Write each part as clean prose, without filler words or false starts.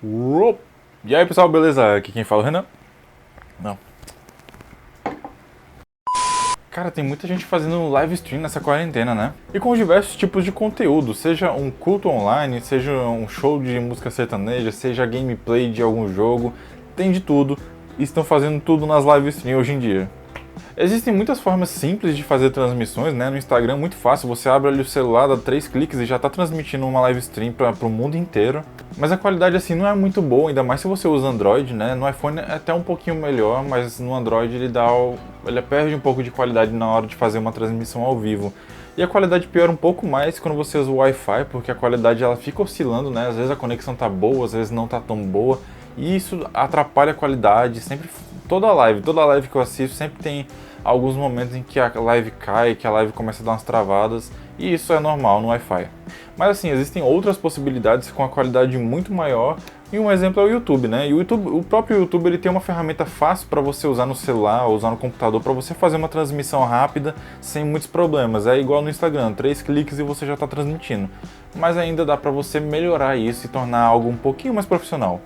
Uop. E aí pessoal, beleza? Aqui quem fala é o Renan. Não. Cara, tem muita gente fazendo live stream nessa quarentena, né? E com diversos tipos de conteúdo, seja um culto online, seja um show de música sertaneja, seja gameplay de algum jogo, tem de tudo. E estão fazendo tudo nas live stream hoje em dia. Existem muitas formas simples de fazer transmissões, né? No Instagram, muito fácil, você abre ali o celular, dá 3 cliques e já está transmitindo uma live stream para o mundo inteiro. Mas a qualidade assim não é muito boa, ainda mais se você usa Android, né? No iPhone é até um pouquinho melhor, mas no Android ele perde um pouco de qualidade na hora de fazer uma transmissão ao vivo. E a qualidade piora um pouco mais quando você usa o Wi-Fi, porque a qualidade ela fica oscilando, né? Às vezes a conexão tá boa, às vezes não tá tão boa. E isso atrapalha a qualidade, sempre toda live que eu assisto sempre tem alguns momentos em que a live cai, que a live começa a dar umas travadas, e isso é normal no Wi-Fi. Mas assim, existem outras possibilidades com a qualidade muito maior, e um exemplo é o YouTube, né? E o próprio YouTube ele tem uma ferramenta fácil para você usar no celular ou usar no computador para você fazer uma transmissão rápida sem muitos problemas. É igual no Instagram, 3 cliques e você já está transmitindo. Mas ainda dá para você melhorar isso e tornar algo um pouquinho mais profissional.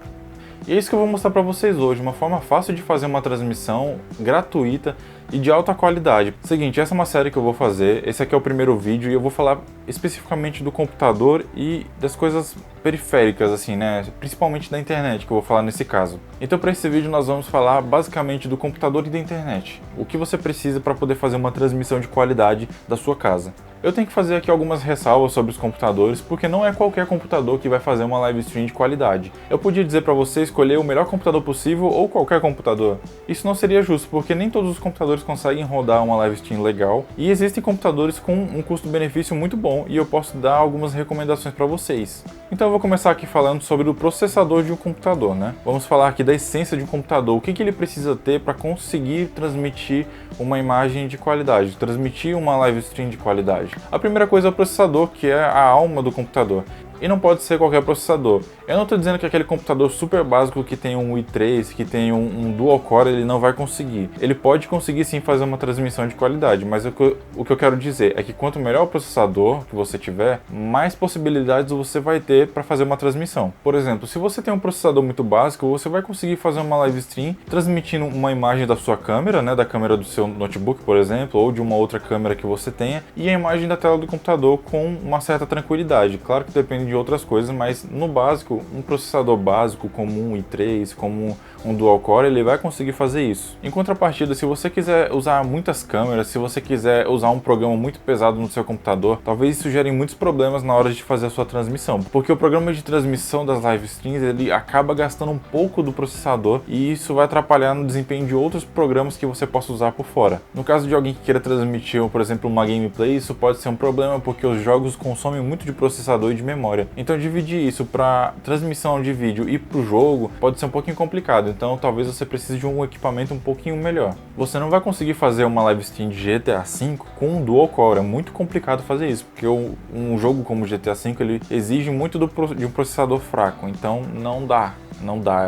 E é isso que eu vou mostrar para vocês hoje, uma forma fácil de fazer uma transmissão gratuita e de alta qualidade. Seguinte, essa é uma série que eu vou fazer, esse aqui é o primeiro vídeo e eu vou falar especificamente do computador e das coisas periféricas, assim, né? Principalmente da internet, que eu vou falar nesse caso. Então para esse vídeo nós vamos falar basicamente do computador e da internet. O que você precisa para poder fazer uma transmissão de qualidade da sua casa. Eu tenho que fazer aqui algumas ressalvas sobre os computadores, porque não é qualquer computador que vai fazer uma live stream de qualidade. Eu podia dizer para você escolher o melhor computador possível ou qualquer computador. Isso não seria justo, porque nem todos os computadores conseguem rodar uma live stream legal, e existem computadores com um custo-benefício muito bom, e eu posso dar algumas recomendações para vocês. Então eu vou começar aqui falando sobre o processador de um computador, né? Vamos falar aqui da essência de um computador, o que ele precisa ter para conseguir transmitir uma imagem de qualidade, transmitir uma live stream de qualidade. A primeira coisa é o processador, que é a alma do computador. E não pode ser qualquer processador. Eu não estou dizendo que aquele computador super básico que tem um i3, que tem um dual core, ele não vai conseguir. Ele pode conseguir sim fazer uma transmissão de qualidade, mas o que eu quero dizer é que quanto melhor o processador que você tiver, mais possibilidades você vai ter para fazer uma transmissão. Por exemplo, se você tem um processador muito básico, você vai conseguir fazer uma live stream transmitindo uma imagem da sua câmera, né, da câmera do seu notebook, por exemplo, ou de uma outra câmera que você tenha, e a imagem da tela do computador com uma certa tranquilidade. Claro que depende de outras coisas, mas no básico, um processador básico como um i3, como um dual core, ele vai conseguir fazer isso. Em contrapartida, se você quiser usar muitas câmeras, se você quiser usar um programa muito pesado no seu computador, talvez isso gere muitos problemas na hora de fazer a sua transmissão, porque o programa de transmissão das live streams, ele acaba gastando um pouco do processador e isso vai atrapalhar no desempenho de outros programas que você possa usar por fora. No caso de alguém que queira transmitir, por exemplo, uma gameplay, isso pode ser um problema porque os jogos consomem muito de processador e de memória. Então dividir isso para transmissão de vídeo e para o jogo pode ser um pouquinho complicado, então talvez você precise de um equipamento um pouquinho melhor. Você não vai conseguir fazer uma live stream de GTA V com um dual core, é muito complicado fazer isso, porque um jogo como GTA V ele exige muito de um processador fraco, então não dá,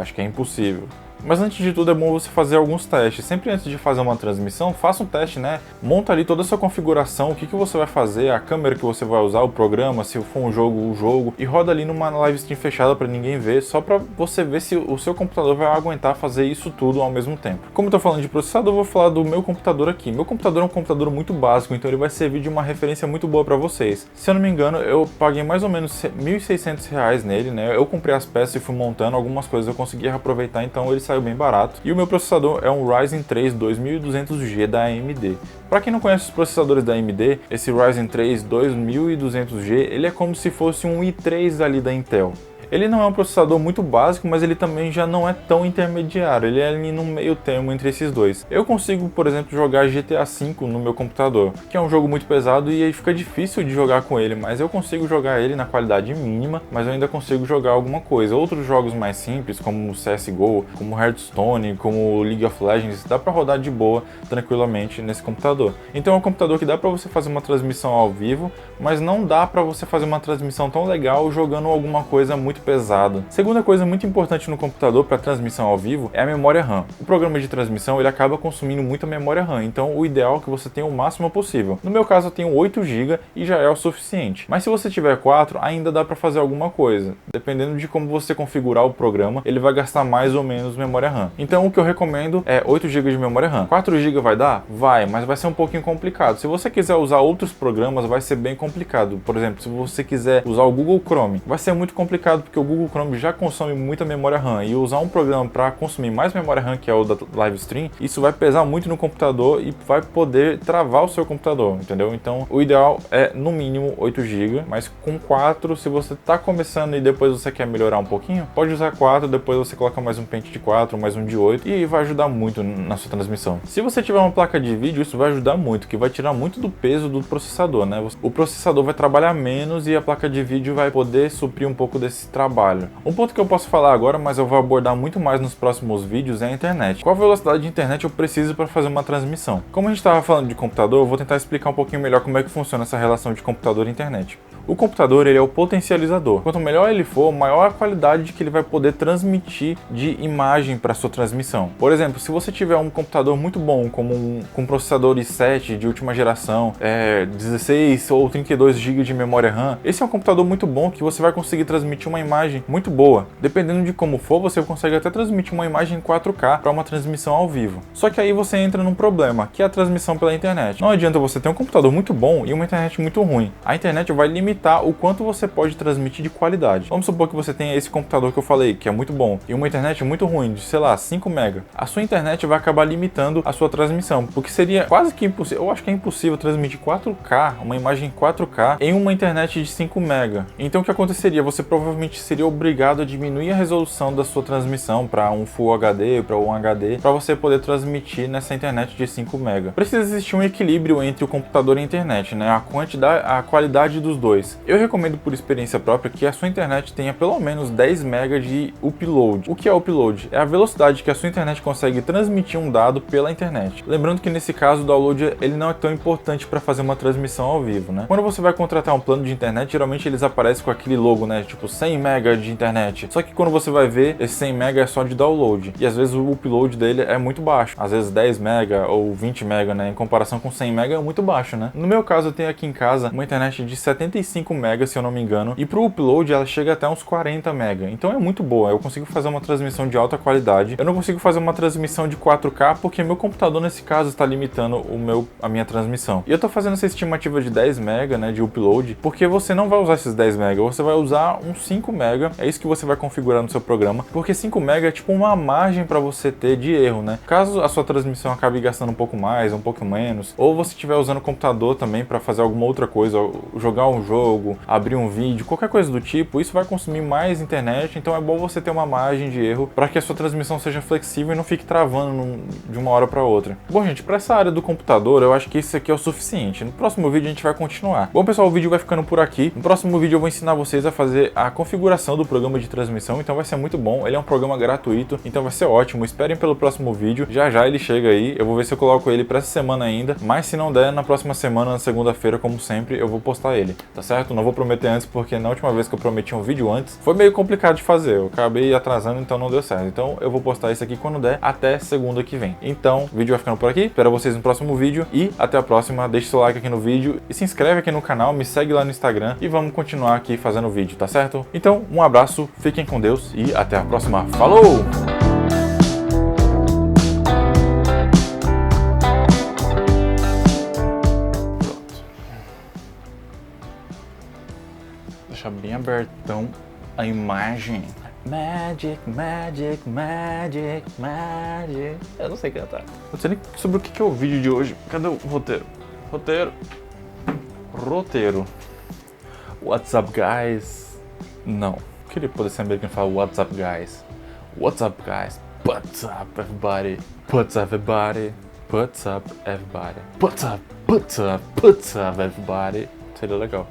acho que é impossível. Mas antes de tudo é bom você fazer alguns testes. Sempre antes de fazer uma transmissão, faça um teste, né? Monta ali toda a sua configuração, o que você vai fazer, a câmera que você vai usar, o programa, se for um jogo, o jogo. E roda ali numa live stream fechada para ninguém ver, só para você ver se o seu computador vai aguentar fazer isso tudo ao mesmo tempo. Como eu tô falando de processador, eu vou falar do meu computador aqui. Meu computador é um computador muito básico, então ele vai servir de uma referência muito boa para vocês. Se eu não me engano, eu paguei mais ou menos R$ 1.600 nele, né? Eu comprei as peças e fui montando, algumas coisas eu consegui reaproveitar, então ele saiu bem barato. E o meu processador é um Ryzen 3 2200G da AMD. Para quem não conhece os processadores da AMD, esse Ryzen 3 2200G, ele é como se fosse um i3 ali da Intel. Ele não é um processador muito básico, mas ele também já não é tão intermediário, ele é ali no meio termo entre esses dois. Eu consigo, por exemplo, jogar GTA V no meu computador, que é um jogo muito pesado e aí fica difícil de jogar com ele, mas eu consigo jogar ele na qualidade mínima, mas eu ainda consigo jogar alguma coisa. Outros jogos mais simples, como o CSGO, como Hearthstone, como League of Legends, dá para rodar de boa, tranquilamente nesse computador. Então é um computador que dá para você fazer uma transmissão ao vivo, mas não dá para você fazer uma transmissão tão legal jogando alguma coisa muito muito pesado. Segunda coisa muito importante no computador para transmissão ao vivo é a memória RAM. O programa de transmissão ele acaba consumindo muita memória RAM, então o ideal é que você tenha o máximo possível. No meu caso eu tenho 8 GB e já é o suficiente. Mas se você tiver 4, ainda dá para fazer alguma coisa. Dependendo de como você configurar o programa, ele vai gastar mais ou menos memória RAM. Então o que eu recomendo é 8 GB de memória RAM. 4 GB vai dar? Vai, mas vai ser um pouquinho complicado. Se você quiser usar outros programas, vai ser bem complicado. Por exemplo, se você quiser usar o Google Chrome, vai ser muito complicado porque o Google Chrome já consome muita memória RAM e usar um programa para consumir mais memória RAM, que é o da Livestream, isso vai pesar muito no computador e vai poder travar o seu computador, entendeu? Então o ideal é no mínimo 8 GB, mas com 4, se você está começando e depois você quer melhorar um pouquinho, pode usar 4, depois você coloca mais um pente de 4, mais um de 8 e vai ajudar muito na sua transmissão. Se você tiver uma placa de vídeo, isso vai ajudar muito, que vai tirar muito do peso do processador, né? O processador vai trabalhar menos e a placa de vídeo vai poder suprir um pouco desse trabalho. Um ponto que eu posso falar agora, mas eu vou abordar muito mais nos próximos vídeos, é a internet. Qual velocidade de internet eu preciso para fazer uma transmissão? Como a gente estava falando de computador, eu vou tentar explicar um pouquinho melhor como é que funciona essa relação de computador e internet. O computador ele é o potencializador. Quanto melhor ele for, maior a qualidade que ele vai poder transmitir de imagem para sua transmissão. Por exemplo, se você tiver um computador muito bom, como com processador i7 de última geração, 16 ou 32 GB de memória RAM, esse é um computador muito bom que você vai conseguir transmitir uma imagem muito boa. Dependendo de como for, você consegue até transmitir uma imagem em 4K para uma transmissão ao vivo. Só que aí você entra num problema, que é a transmissão pela internet. Não adianta você ter um computador muito bom e uma internet muito ruim. A internet vai limitar o quanto você pode transmitir de qualidade. Vamos supor que você tenha esse computador que eu falei, que é muito bom, e uma internet muito ruim, de sei lá, 5 MB. A sua internet vai acabar limitando a sua transmissão, porque seria quase que impossível, eu acho que é impossível transmitir 4K, uma imagem 4K, em uma internet de 5 MB. Então o que aconteceria? Você provavelmente seria obrigado a diminuir a resolução da sua transmissão para um Full HD, para um HD, para você poder transmitir nessa internet de 5 MB. Precisa existir um equilíbrio entre o computador e a internet, né? A qualidade dos dois. Eu recomendo por experiência própria que a sua internet tenha pelo menos 10 MB de upload. O que é upload? É a velocidade que a sua internet consegue transmitir um dado pela internet. Lembrando que nesse caso o download ele não é tão importante para fazer uma transmissão ao vivo, né? Quando você vai contratar um plano de internet, geralmente eles aparecem com aquele logo, né? Tipo 100 MB de internet. Só que quando você vai ver, esse 100 MB é só de download. E às vezes o upload dele é muito baixo. Às vezes 10 MB ou 20 MB, né? Em comparação com 100 MB é muito baixo, né? No meu caso eu tenho aqui em casa uma internet de 75 MB, se eu não me engano, e pro upload ela chega até uns 40 MB. Então é muito boa, eu consigo fazer uma transmissão de alta qualidade. Eu não consigo fazer uma transmissão de 4K porque meu computador nesse caso está limitando a minha transmissão. E eu tô fazendo essa estimativa de 10 MB, né, de upload, porque você não vai usar esses 10 MB, você vai usar uns 5 MB. É isso que você vai configurar no seu programa, porque 5 MB é tipo uma margem para você ter de erro, né? Caso a sua transmissão acabe gastando um pouco mais, um pouco menos, ou você estiver usando o computador também para fazer alguma outra coisa, jogar um jogo, abrir um vídeo, qualquer coisa do tipo, isso vai consumir mais internet, então é bom você ter uma margem de erro para que a sua transmissão seja flexível e não fique travando de uma hora para outra. Bom, gente, para essa área do computador, eu acho que isso aqui é o suficiente. No próximo vídeo a gente vai continuar. Bom, pessoal, o vídeo vai ficando por aqui. No próximo vídeo eu vou ensinar vocês a fazer a configuração do programa de transmissão, então vai ser muito bom. Ele é um programa gratuito, então vai ser ótimo. Esperem pelo próximo vídeo. Já já ele chega aí. Eu vou ver se eu coloco ele para essa semana ainda, mas se não der, na próxima semana, na segunda-feira, como sempre, eu vou postar ele, tá certo? Não vou prometer antes, porque na última vez que eu prometi um vídeo antes, foi meio complicado de fazer. Eu acabei atrasando, então não deu certo. Então eu vou postar isso aqui quando der, até segunda que vem. Então, o vídeo vai ficando por aqui. Espero vocês no próximo vídeo e até a próxima. Deixe seu like aqui no vídeo e se inscreve aqui no canal, me segue lá no Instagram e vamos continuar aqui fazendo vídeo, tá certo? Então, um abraço, fiquem com Deus e até a próxima. Falou! Deixa bem abertão a imagem. Magic, magic, magic, magic. Eu não sei cantar. Eu não sei nem sobre o que é o vídeo de hoje. Cadê o roteiro? Roteiro. What's up, guys? Não. Queria poder ser americano e falar what's up, guys. What's up, guys? What's up, everybody? What's up, everybody? What's up, everybody? What's up, everybody? Seria legal.